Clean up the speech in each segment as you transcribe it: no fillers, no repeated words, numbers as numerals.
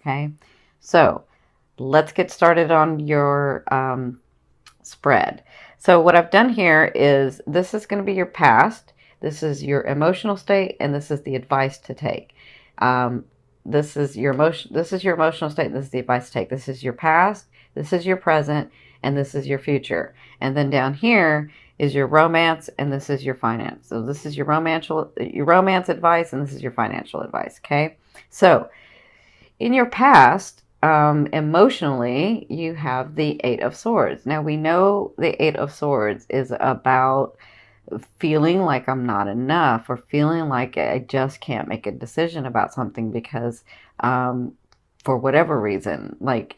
Okay, so let's get started on your spread. So what I've done here is this is going to be your past, this is your emotional state, and this is the advice to take. Um, this is your emotion. This is your emotional state. This is the advice to take. This is your past. This is your present, and this is your future. And then down here is your romance, and this is your finance. So this is your romance advice, and this is your financial advice. Okay. So in your past, emotionally, you have the Eight of Swords. Now we know the Eight of Swords is about feeling like I'm not enough, or feeling like I just can't make a decision about something because, for whatever reason, like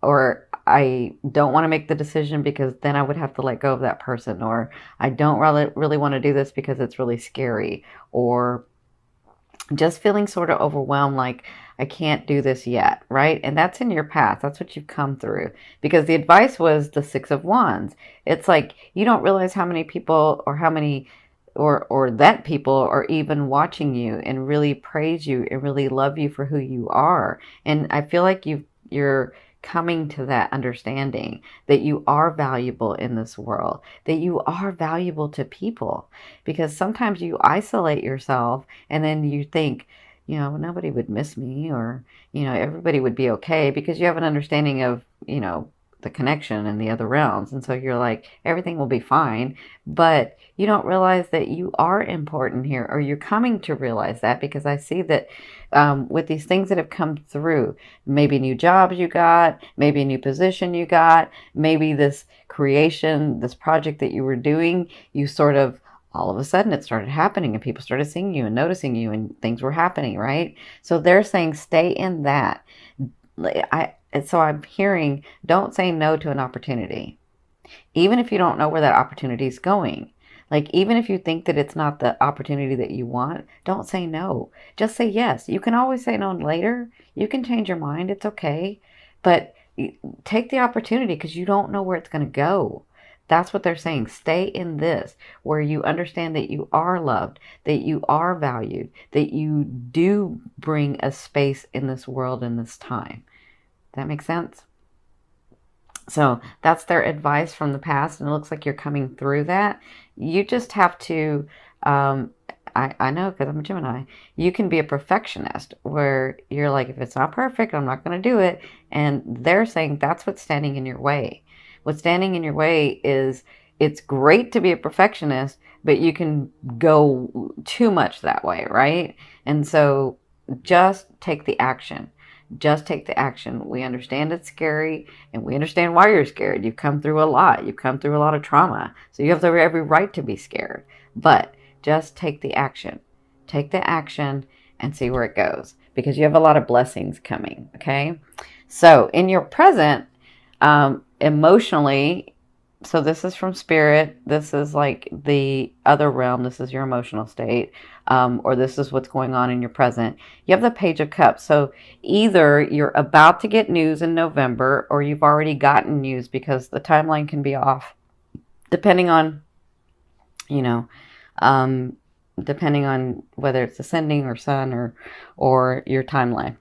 or I don't want to make the decision because then I would have to let go of that person, or I don't really want to do this because it's really scary, or just feeling sort of overwhelmed, like I can't do this yet, right? And that's in your past. That's what you've come through. Because the advice was the Six of Wands. It's like you don't realize how many people, or how many, or that people are even watching you and really praise you and really love you for who you are. And I feel like you're coming to that understanding that you are valuable in this world, that you are valuable to people. Because sometimes you isolate yourself and then you think, nobody would miss me, or, everybody would be okay, because you have an understanding of, the connection in the other realms. And so you're like, everything will be fine. But you don't realize that you are important here, or you're coming to realize that, because I see that with these things that have come through, maybe new jobs you got, maybe a new position you got, maybe this creation, this project that you were doing, you sort of, all of a sudden it started happening and people started seeing you and noticing you and things were happening, right? So they're saying stay in that. So I'm hearing, don't say no to an opportunity. Even if you don't know where that opportunity is going. Like, even if you think that it's not the opportunity that you want, don't say no. Just say yes. You can always say no later. You can change your mind. It's okay. But take the opportunity, because you don't know where it's going to go. That's what they're saying. Stay in this, where you understand that you are loved, that you are valued, that you do bring a space in this world in this time. That makes sense? So that's their advice from the past, and it looks like you're coming through that. You just have to, I know, because I'm a Gemini, you can be a perfectionist, where you're like, if it's not perfect, I'm not going to do it. And they're saying that's what's standing in your way. What's standing in your way is, it's great to be a perfectionist, but you can go too much that way, right? And so just take the action. Just take the action. We understand it's scary, and we understand why you're scared. You've come through a lot. You've come through a lot of trauma. So you have every right to be scared. But just take the action. Take the action and see where it goes, because you have a lot of blessings coming, okay? So in your present, emotionally, so this is from spirit, this is like the other realm, this is your emotional state, or this is what's going on in your present. You have the Page of Cups. So either you're about to get news in November, or you've already gotten news, because the timeline can be off depending on, depending on whether it's ascending or sun, or your timeline.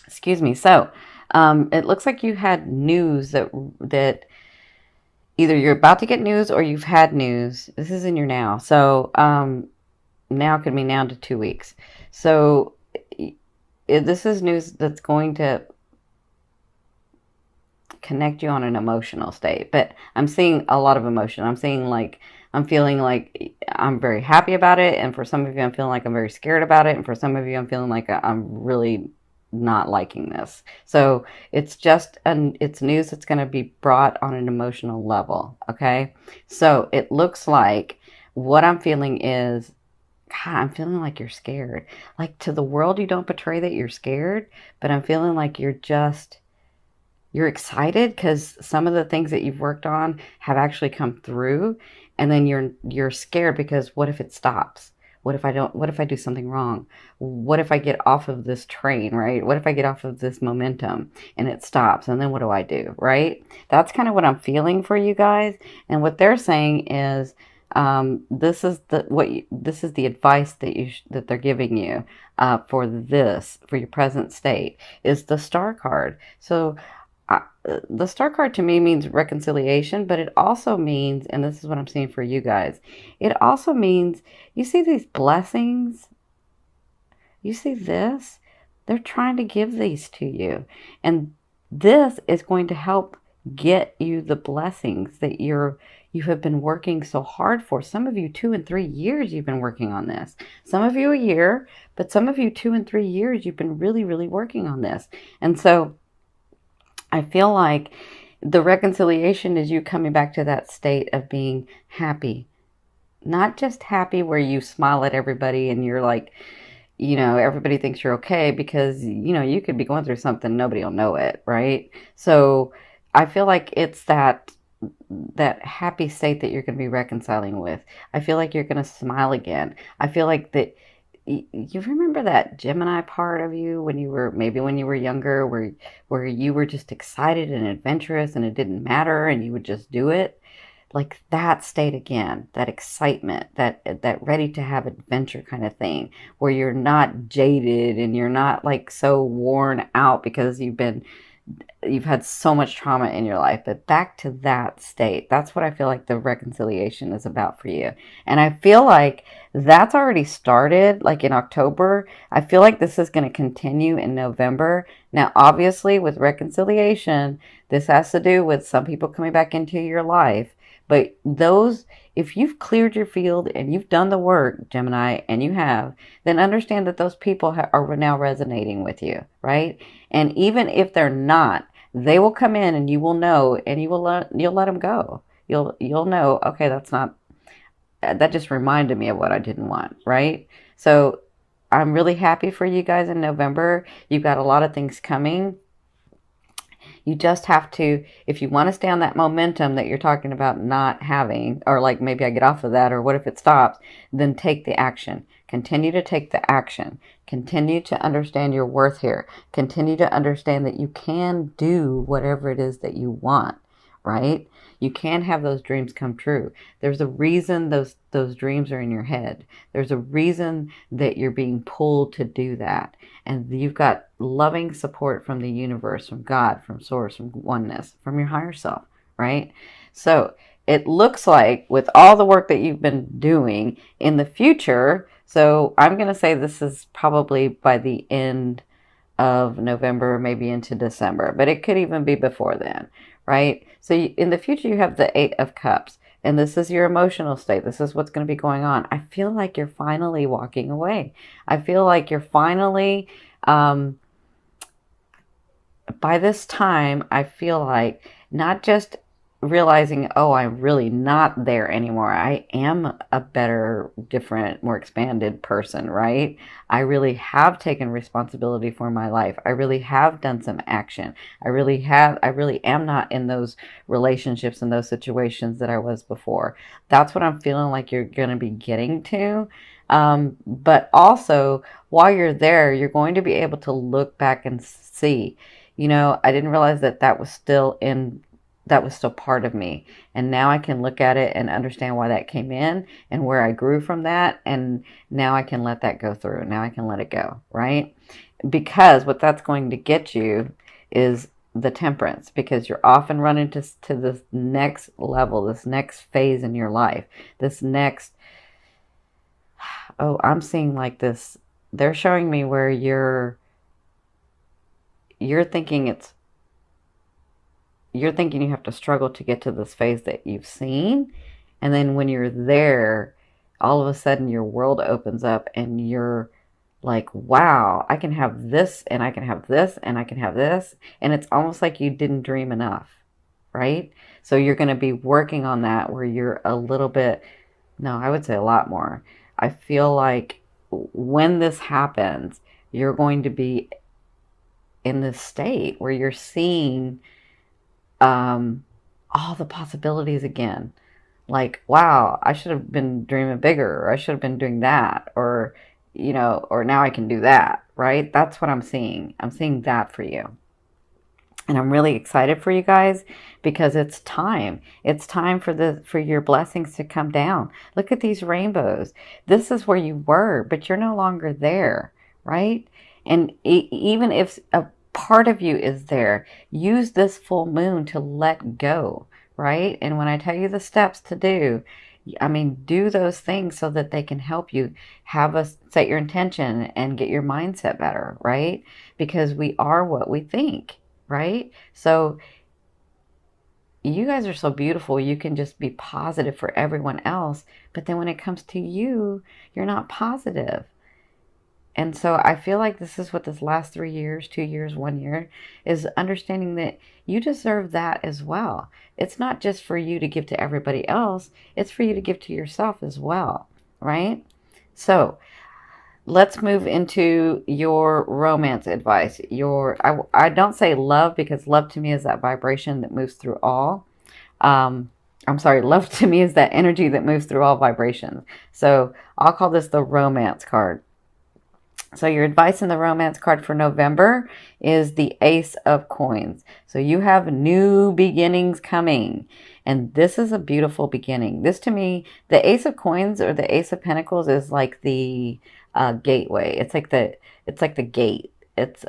Excuse me. So it looks like you had news that either you're about to get news or you've had news. This is in your now. So now could be now to 2 weeks. So this is news that's going to connect you on an emotional state. But I'm seeing a lot of emotion. I'm seeing like, I'm feeling like I'm very happy about it. And for some of you, I'm feeling like I'm very scared about it. And for some of you, I'm feeling like I'm really not liking this. So it's just it's news that's going to be brought on an emotional level. Okay. So it looks like what I'm feeling is, God, I'm feeling like you're scared. Like, to the world, you don't portray that you're scared, but I'm feeling like you're excited, because some of the things that you've worked on have actually come through. And then you're scared, because what if it stops? What if I do something wrong? What if I get off of this train, right? What if I get off of this momentum and it stops? And then what do I do, right? That's kind of what I'm feeling for you guys. And what they're saying is, This is this is the advice that that they're giving you for your present state is the Star card. So the Star card to me means reconciliation, but it also means, and this is what I'm seeing for you guys, it also means you see these blessings, you see this, they're trying to give these to you, and this is going to help get you the blessings that you have been working so hard for. Some of you 2 and 3 years you've been working on this. Some of you a year, but some of you 2 and 3 years you've been really, really working on this. And so I feel like the reconciliation is you coming back to that state of being happy. Not just happy where you smile at everybody and you're like, everybody thinks you're okay, because, you could be going through something, nobody will know it, right? So I feel like it's that happy state that you're going to be reconciling with. I feel like you're going to smile again. I feel like that you remember that Gemini part of you when you were younger, where you were just excited and adventurous and it didn't matter and you would just do it. Like that state again, that excitement, that ready to have adventure kind of thing, where you're not jaded and you're not like so worn out because you've had so much trauma in your life. But back to that state, that's what I feel like the reconciliation is about for you. And I feel like that's already started like in October. I feel like this is going to continue in November. Now obviously with reconciliation, this has to do with some people coming back into your life. But if you've cleared your field and you've done the work, Gemini, and you have, then understand that those people are now resonating with you, right? And even if they're not, they will come in and you will know, and you'll let them go. You'll know, okay, that just reminded me of what I didn't want, right? So I'm really happy for you guys in November. You've got a lot of things coming. You just have to, if you want to stay on that momentum that you're talking about not having, or like maybe I get off of that, or what if it stops, then take the action. Continue to take the action. Continue to understand your worth here. Continue to understand that you can do whatever it is that you want, right? You can have those dreams come true. There's a reason those dreams are in your head. There's a reason that you're being pulled to do that. And you've got loving support from the universe, from God, from source, from oneness, from your higher self, right? So it looks like with all the work that you've been doing in the future, so I'm going to say this is probably by the end of November, maybe into December, but it could even be before then, right? So in the future, you have the Eight of Cups, and this is your emotional state. This is what's going to be going on. I feel like you're finally walking away. I feel like you're finally, by this time, I feel like not just realizing, oh, I'm really not there anymore. I am a better, different, more expanded person, right? I really have taken responsibility for my life. I really have done some action. I really am not in those relationships and those situations that I was before. That's what I'm feeling like you're going to be getting to. But also, while you're there, you're going to be able to look back and see, I didn't realize that was still part of me. And now I can look at it and understand why that came in and where I grew from that. And now I can let that go through. Now I can let it go, right? Because what that's going to get you is the Temperance, because you're often running to this next level, this next phase in your life, this next, I'm seeing like this. They're showing me where you're thinking you have to struggle to get to this phase that you've seen. And then when you're there, all of a sudden your world opens up and you're like, wow, I can have this and I can have this and I can have this. And it's almost like you didn't dream enough, right? So you're going to be working on that where you're a little bit, no, I would say a lot more. I feel like when this happens, you're going to be in this state where you're seeing all the possibilities again. Like, wow, I should have been dreaming bigger, or I should have been doing that, or, or now I can do that, right? That's what I'm seeing. I'm seeing that for you. And I'm really excited for you guys because it's time. It's time for your blessings to come down. Look at these rainbows. This is where you were, but you're no longer there, right? And even if a part of you is there, use this full moon to let go, right? And when I tell you the steps to do, I mean, do those things so that they can help you have us set your intention and get your mindset better, right? Because we are what we think, right? So you guys are so beautiful. You can just be positive for everyone else. But then when it comes to you, you're not positive. And so I feel like this is what this last 3 years, 2 years, 1 year is understanding that you deserve that as well. It's not just for you to give to everybody else, it's for you to give to yourself as well, right? So let's move into your romance advice. I don't say love because love to me is that vibration that moves through all. I'm sorry, love to me is that energy that moves through all vibrations. So I'll call this the romance card. So your advice in the romance card for November is the Ace of Coins. So you have new beginnings coming. And this is a beautiful beginning. This to me, the Ace of Coins or the Ace of Pentacles is like the gateway. It's like the gate. It's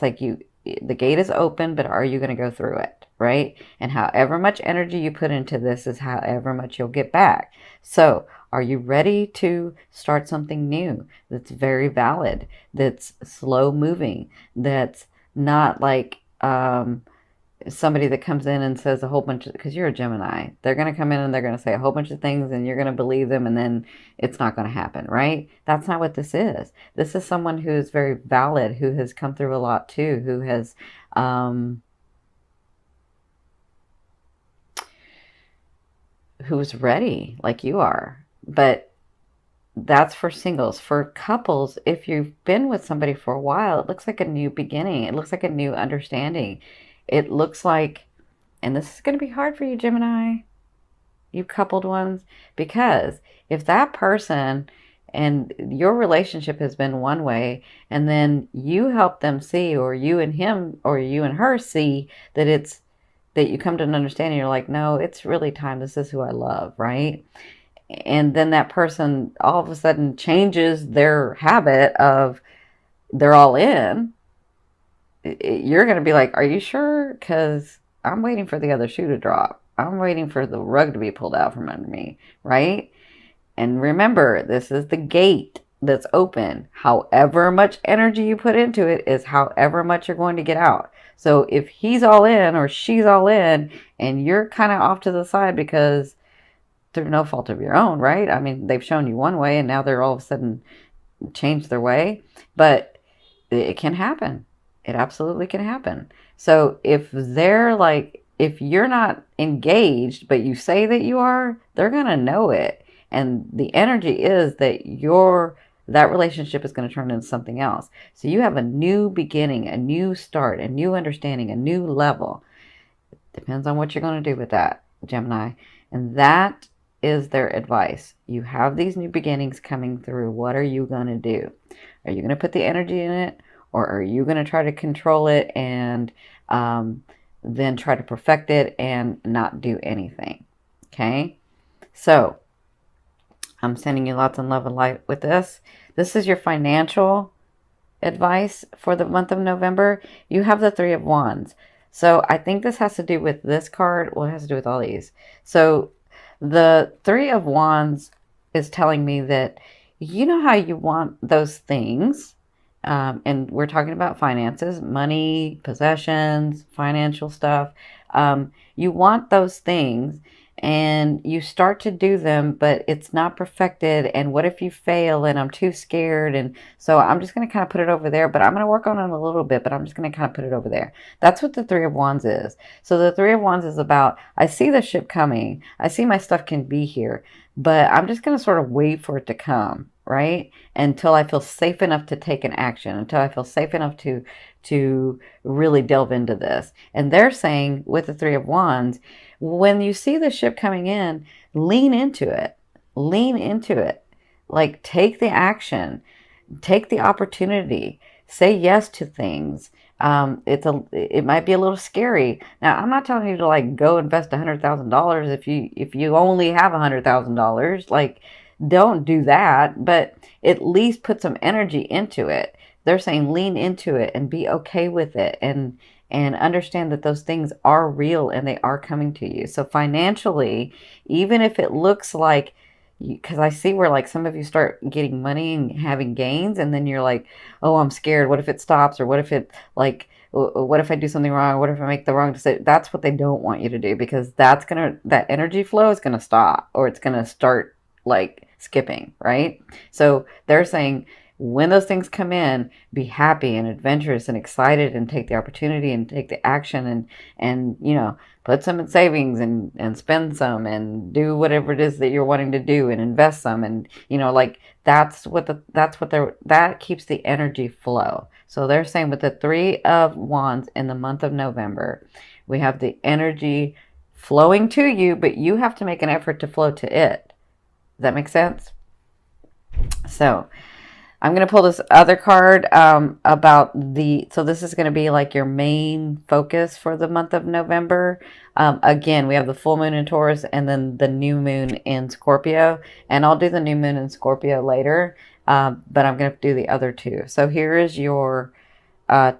like the gate is open, but are you going to go through it, right? And however much energy you put into this is however much you'll get back. So are you ready to start something new that's very valid, that's slow moving, that's not like somebody that comes in and says a whole bunch of, because you're a Gemini, they're going to come in and they're going to say a whole bunch of things and you're going to believe them and then it's not going to happen, right? That's not what this is. This is someone who is very valid, who has come through a lot too, who has who's ready like you are. But that's for singles. For couples, if you've been with somebody for a while, it looks like a new beginning. It looks like a new understanding. It looks like, and this is going to be hard for you, Gemini, you coupled ones, because if that person and your relationship has been one way, and then you help them see, or you and him, or you and her see that that you come to an understanding, you're like, no, it's really time. This is who I love, right? And then that person all of a sudden changes their habit of they're all in. You're going to be like, are you sure? Because I'm waiting for the other shoe to drop. I'm waiting for the rug to be pulled out from under me, right? And remember, this is the gate that's open. However much energy you put into it is however much you're going to get out. So if he's all in or she's all in and you're kind of off to the side because through no fault of your own, right? I mean, they've shown you one way and now they're all of a sudden changed their way. But it can happen. It absolutely can happen. So if they're like, if you're not engaged, but you say that you are, they're going to know it. And the energy is that that relationship is going to turn into something else. So you have a new beginning, a new start, a new understanding, a new level. Depends on what you're going to do with that, Gemini. And that is their advice. You have these new beginnings coming through. What are you going to do? Are you going to put the energy in it? Or are you going to try to control it and then try to perfect it and not do anything? Okay? So, I'm sending you lots of love and light with this. This is your financial advice for the month of November. You have the Three of Wands. So, I think this has to do with this card. Well, it has to do with all these. So, the Three of Wands is telling me that you know how you want those things. And we're talking about finances, money, possessions, financial stuff. You want those things and you start to do them, but it's not perfected. And what if you fail and I'm too scared? And so I'm just going to kind of put it over there, but I'm going to work on it a little bit, but I'm just going to kind of put it over there. That's what the Three of Wands is. So the Three of Wands is about, I see the ship coming. I see my stuff can be here, but I'm just going to sort of wait for it to come, right? Until I feel safe enough to take an action, until I feel safe enough to really delve into this. And they're saying with the Three of Wands, when you see the ship coming in, lean into it. Lean into it. Like, take the action. Take the opportunity. Say yes to things. it might be a little scary. Now, I'm not telling you to like go invest $100,000 if you only have $100,000. Like, don't do that, but at least put some energy into it. They're saying lean into it and be okay with it, and understand that those things are real and they are coming to you. So financially, even if it looks like, because I see where like some of you start getting money and having gains, and then you're like, oh, I'm scared. What if it stops? Or what if it like, what if I do something wrong? What if I make the wrong decision? That's what they don't want you to do, because that energy flow is gonna stop, or it's gonna start like skipping, right? So they're saying when those things come in, be happy and adventurous and excited, and take the opportunity and take the action, and put some in savings, and spend some, and do whatever it is that you're wanting to do, and invest some, and like that keeps the energy flow. So they're saying with the 3 of Wands in the month of November, we have the energy flowing to you, but you have to make an effort to flow to it. Does that make sense? So I'm going to pull this other card so this is going to be like your main focus for the month of November. Again, we have the full moon in Taurus and then the new moon in Scorpio. And I'll do the new moon in Scorpio later, but I'm going to do the other two. So here is your 10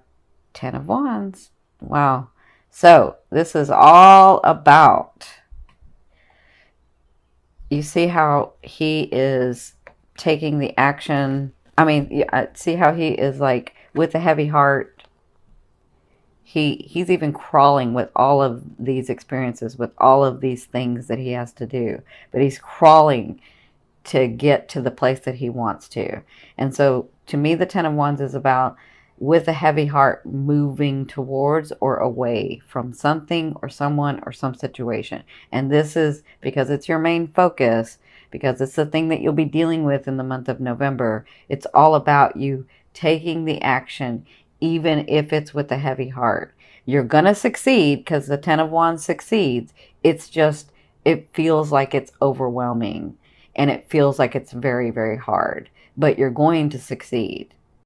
of Wands. Wow. So this is all about, you see how he is taking the action. I mean, see how he is like with a heavy heart. He's even crawling with all of these experiences, with all of these things that he has to do. But he's crawling to get to the place that he wants to. And so to me, the 10 of Wands is about, with a heavy heart, moving towards or away from something or someone or some situation. And this is because it's your main focus, because it's the thing that you'll be dealing with in the month of November. It's all about you taking the action, even if it's with a heavy heart. You're going to succeed, because the 10 of Wands succeeds. It's just, it feels like it's overwhelming, and it feels like it's very, very hard, but you're going to succeed.